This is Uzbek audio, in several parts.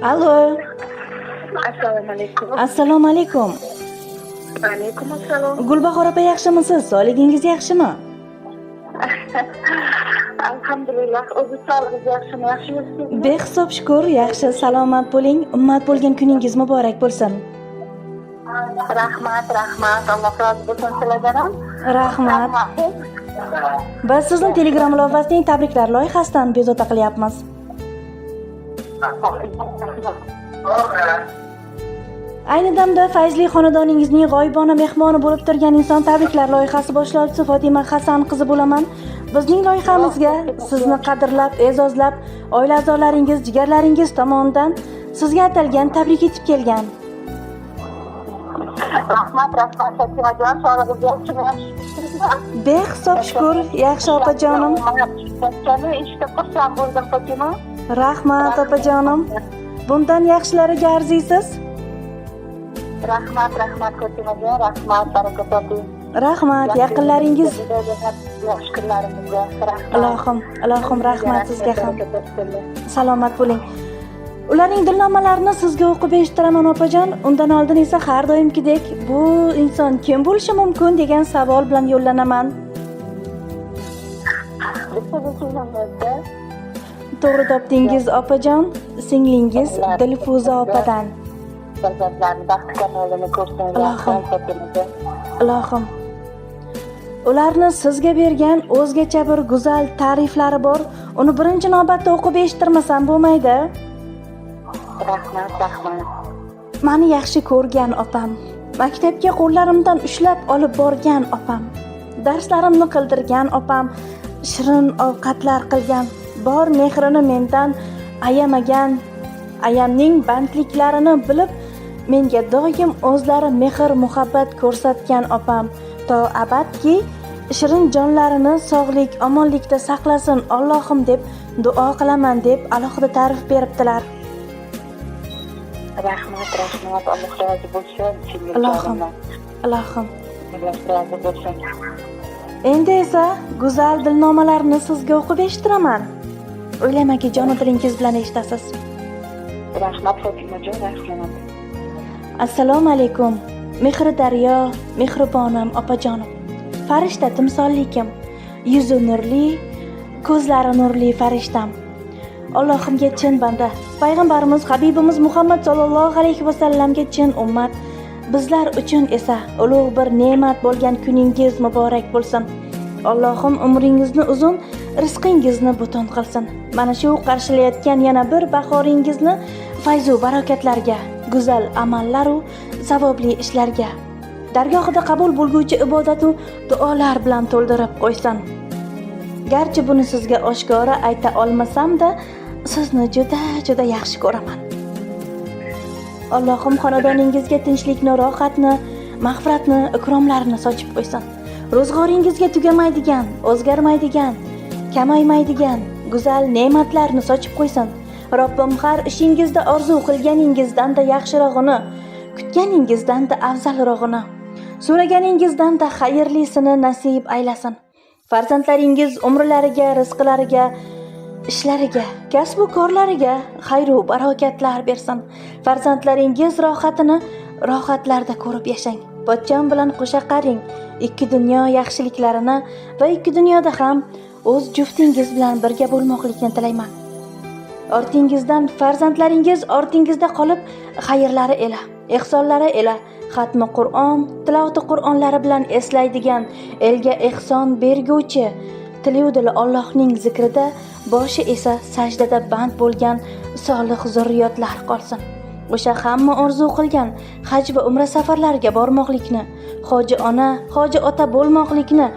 Allo, Assalomu alaykum. assalomu alaykum. Alaykum assalom. Gulbahor opa yaxshimisiz? Sog'ligingiz yaxshimi? Alhamdulillah, o'zi sog'ligingiz yaxshimi? Yaxshi yuribsizmi? Behisob shukur, yaxshi, salomat bo'ling. Ummat bo'lgan kuningiz muborak bo'lsin. Rahmat. Alloh rozi bo'lsin sizlardan ham. Rahmat. Biz sizni Telegram ilovasining tabriklar loyihasidan bezovta qilyapmiz. Ayni damda fayzli xonadoningizning g'oyibona mehmoni bo'lib turgan inson tabriklar loyihasi boshlovchisi Fotima Hasan qizi bo'laman. Bizning loyihamizga sizni qadrlab, e'zozlab, oila a'zolaringiz, jigarlaringiz tomonidan sizga atalgan tabrik etib kelgan. Rahmat, Fotimajon, sog'ligingiz yaxshimi? Behisob shukur, yaxshi opajonim. Eshitib xursand bo'ldim, Fotima. Rahmat opajonim. Bundan yaxshilariga arziysiz? Rahmat, Fotimajon, rahmat, baraka toping. Rahmat, yaqinlaringiz. Yaxshi kunlaringizga rahmat. Ilohim rahmat sizga ham. Salomat bo'ling. Ularning dilnomalarini sizga o'qib eshitiraman opajon. Undan oldin esa har doimgidek bu inson kim bo'lishi mumkin degan savol bilan yo'llanaman. To'g'ri topdingiz opajon. Singlingiz Dilfuza opadan. Farzandlarni baxti kamolini ko'rsangiz, Ilohim. Ularni sizga bergan o'zgacha bir go'zal ta'riflari bor. Uni birinchi navbatda o'qib eshittirmasam bo'lmaydi. Rahmat. Meni yaxshi ko'rgan opam, maktabga qo'llarimdan ushlab olib borgan opam, darslarimni qildirgan opam, shirin ovqatlar qilgan, bor mehrini mendan ayamagan, ayamning bandliklarini bilib, menga doim o'zlari mehr muhabbat ko'rsatgan opam, to abadki shirin jonlarini sog'lik, omonlikda saqlasin Allohim deb duo qilaman deb alohida ta'rif beribdilar. Rahmat, Alloh rozi bo'lsin. Ilohim. Alloh rozi bo'lsin. Endi esa go'zal dilnomalarni sizga o'qib eshitiraman. O'ylaymanki, jon dilingiz bilan eshitasiz. Rahmat, Fotimajon, rahmat. Assalomu alaykum. Mehri daryo, mehribonim opajonim. Farishta timsollikim, yuzi nurli, ko'zlari nurli farishtam. Allohimga chin banda, payg'ambarimiz Habibimiz Muhammad sallallohu alayhi vasallamga chin ummat, bizlar uchun esa ulug' bir ne'mat bo'lgan kuningiz muborak bo'lsin. Allohim umringizni uzun, rizqingizni butun qilsin. Mana shu qarshilayotgan yana bir bahoringizni fayzu barakatlarga, go'zal amallar va savobli ishlarga, dargohida qabul bo'lguvchi ibodat va duolar bilan to'ldirib qo'ysin. Garchi buni sizga oshkora ayta olmasam-da, sizni juda yaxshi ko'raman. Allohim xonadoningizga tinchlikni, rohatni, mag'firatni, ikromlarini sochib qo'ysin. Ro'zg'oringizga tugamaydigan, o'zgarmaydigan, kamaymaydigan go'zal ne'matlarni sochib qo'ysin. Robbim har ishingizda orzu qilganingizdan-da yaxshirog'ini, kutganingizdan-da afzalrog'ini, so'raganingizdan-da xayrlisini nasib aylasin. Farzandlaringiz umrlariga, rizqlariga, ishlariga, kasb-u korlariga xayr va barokatlar bersin. Farzandlaringiz rohatini rohatlarda ko'rib yashang. Pochcham bilan qo'sha qaring. Ikki dunyo yaxshiliklarini va ikki dunyoda ham o'z juftingiz bilan birga bo'lmoqlikni tilayman. Ortingizdan farzandlaringiz ortingizda qolib xayrlari ila, ehsonlari ila, xatmi Qur'on, tilovati Qur'onlari bilan eslaydigan, elga ehson berguvchi, tili dili Allohning zikrida, boshi esa sajdada band bo'lgan solih zurriyotlar qolsin. O'sha hamma orzu qilgan haj va umra safarlariga bormoqlikni, hoji ona, hoji ota bo'lmoqlikni,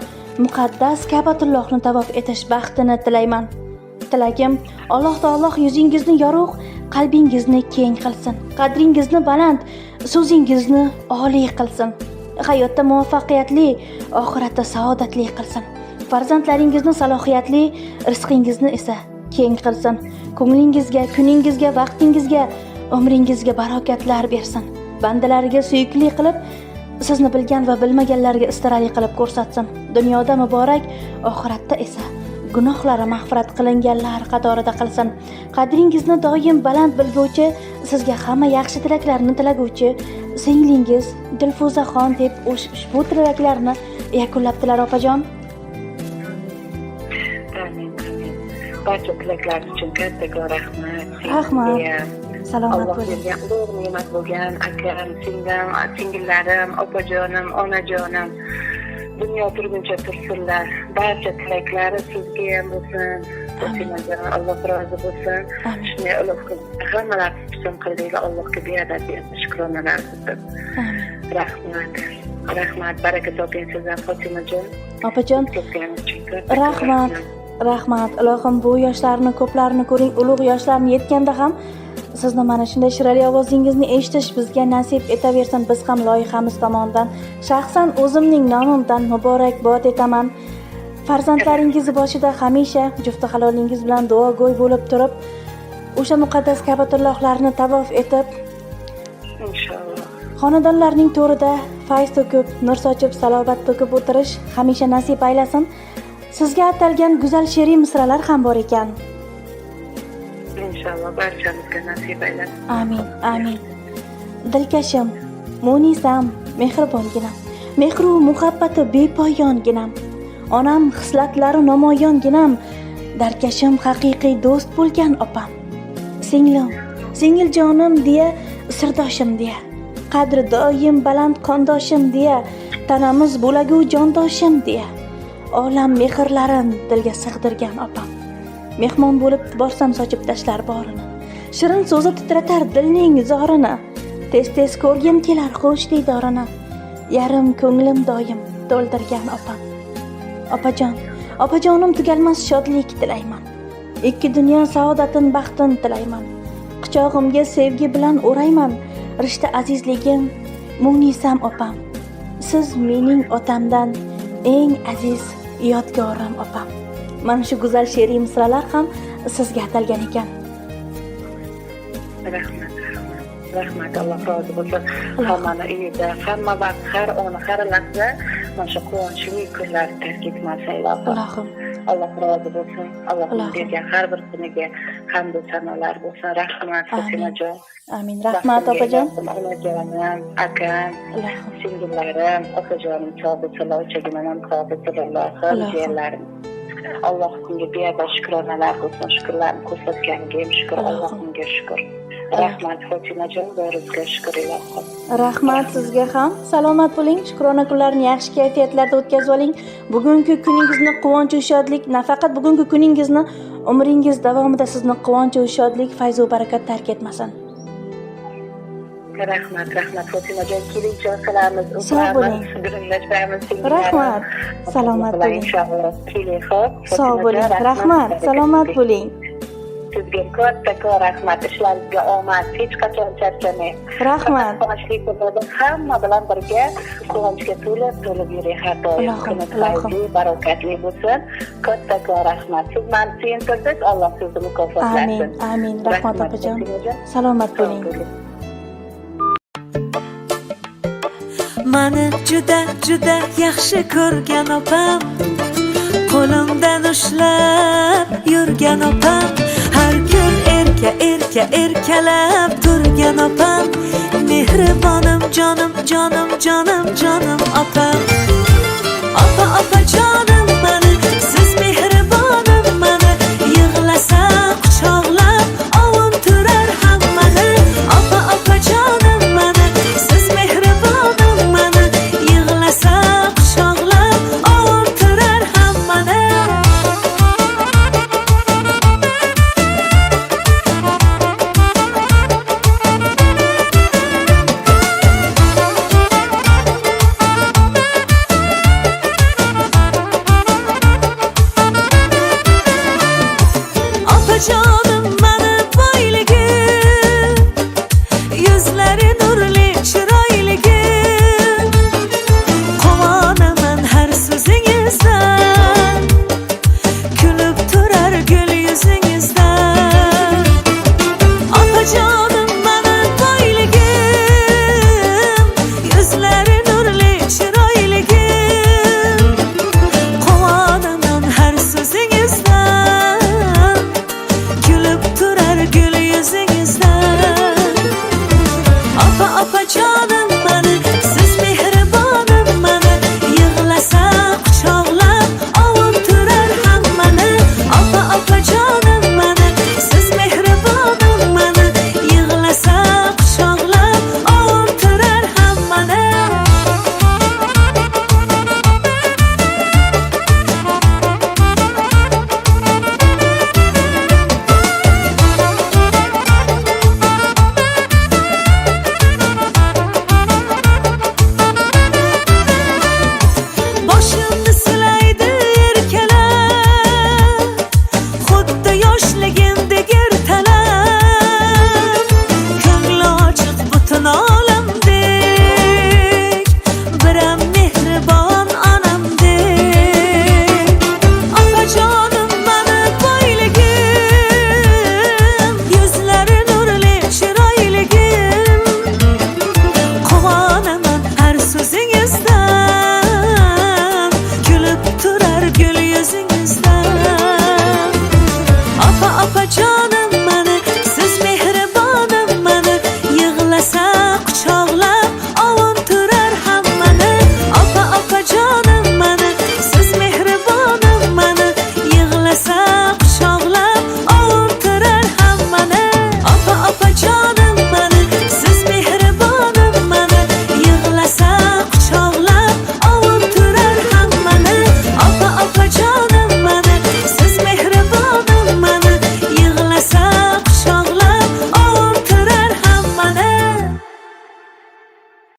muqaddas Ka'batullohni tavof etish baxtini tilayman. Tilagim Alloh taolo yuzingizni yorug', qalbingizni keng qilsin. Qadringizni baland, so'zingizni oliy qilsin. Hayotda muvaffaqiyatli, oxiratda saodatli qilsin. Farzandlaringizni salohiyatli, rizqingizni esa keng qilsin. Ko'nglingizga, kuningizga, vaqtingizga, umringizga barokatlar bersin. Bandalariga suyukli qilib, sizni bilgan va bilmaganlarga istirali qilib ko'rsatsin. Dunyoda muborak, oxiratda esa gunohlari mag'firat qilinganlar qatorida qilsin. Qadringizni doim baland bilguvchi, sizga hamma yaxshi tilaklarni tilaguvchi singlingiz Dilfuzaxon deb ushbu tilaklarni yakunlabdilar opajon. Amin. Barcha tilaklar uchun kattakon rahmat. Rahmat. Salomat Alloh bo'ling. bergan ulug' ne'mat bo'lgan akam, singlim, singillarim, opajonim, onajonim dunyo turguncha tursinlar. Barcha tilaklari sizga ham bo'lsin. Fatimajon, Alloh rozi bo'lsin. Amin. Shunday ulug' hammalar husn qildinglar. Allohga beadad shukronalar qilib. Amin. Rahmat, baraka toping sizdan Fatimajon. Opajon, Ko'pgani uchun kattakon rahmat. Rahmat. Ilohim bu yoshlarni ko'plarini ko'ring, ulug' yoshlarni yetganda ham sizni mana shunday shirali ovozingizni eshitish bizga nasib etaversin. Biz ham loyihamiz tomonidan shaxsan o'zimning nomimdan muborakbod etaman. Farzandlaringiz boshida hamisha jufti halolingiz bilan duogo'y bo'lib turib, o'sha muqaddas Ka'batullohlarni tavof etib, inshaalloh. xonadonlarning to'rida fayz to'kib, nur sochib, salobat to'kib o'tirish hamisha nasib aylasin. Sizga atalgan go'zal she'riy misralar ham bor ekan. Inshaalloh barchamizga nasib aylasin. Amin, amin. Dilkashim, munisam, mehribonginam, mehru muhabbati bepoyonginam, onam hislatlari namoyonginam, darkashim haqiqiy do'st bo'lgan opam, singlim, singiljonim deya, sirdoshim deya, qadri doim baland qondoshim deya, tanamiz bo'lagu jondoshim deya, olam mehrlarin dilga sig'dirgan opam. Mehmon bo'lib borsam sochib tashlar borini, shirin so'zi titratar dilning zorini, tez ko'rgim kelar xo'sh diydorini, yarim ko'nglim doim to'ldirgan opam. Opajonim tugalmas shodlik tilayman, ikki dunyo saodatin baxtin tilayman, quchog'imga sevgi bilan o'rayman, rishta azizligim munisam opam, siz mening otamdan eng aziz yodgorim opam. Mana shu go'zal she'riy misralar ham sizga atalgan ekan. Rahmat, Alloh rozi bo'lsin. Hammani uyida, hamma vaqt, har on, har lahza mana shu quvonchli kunlar tark etmasin ilohim. Ilohim. Alloh rozi bo'lsin. Allohning bergan har bir kuniga hamd va sanolar bo'lsin. Rahmat Fatimajon. Amin. Rahmat opajon. Onajonim, akam, Ilohim. singillarim, opajonim, Sobitlar, Chagimanam, Sobitlar, jiyanlarim. Alloh unga beadad shukronalar bo'lsin. Shukrlarni ko'rsatganiga ham shukr, Allohga shukr. Rahmat Fatimajon, barizga shukr ilohim. Rahmat sizga ham. Salomat bo'ling. Shukrona kunlarni yaxshi kayfiyatlarda o'tkazib oling. Bugungi kuningizni quvonch va shodlik, nafaqat bugungi kuningizni, umringiz davomida sizni quvonch va shodlik, fayz va barakat tark etmasin. Rahmat Fatimajon, keling joy qilamiz, Sog' bo'ling. gurunglashamiz. Rahmat. Salomat bo'ling. Inshaalloh. Keling, xo'p. Sog' bo'ling. Rahmat. Salomat bo'ling. Sizga kattakon rahmat, ishlaringizga omad, hech qachon charchamang. Rahmat. Quvonchli kunlarda hamma bilan birga quvonchga to'lib yuring har doim. Ilohim, Xayrli, barakatli bo'lsin. Kattakon rahmat. Siz meni suyuntirsiz, Alloh sizni mukofotlasin. Amin. Rahmat opajon. Salomat bo'ling. Mani juda yaxshi ko'rgan opam, qo'limdan ushlab yurgan opam, har kun erkalab turgan opam, mehribonim jonim opam. Opa jonim mani, siz mehribonim mani, yig'lasa quchoqlab ovuntirar hammani. Opa jonim mani, siz mehribonim mani, yig'lasa quchoqlab ovuntirar hammani. Opajonim mani boyligi, yuzlari nurli chiroyligi,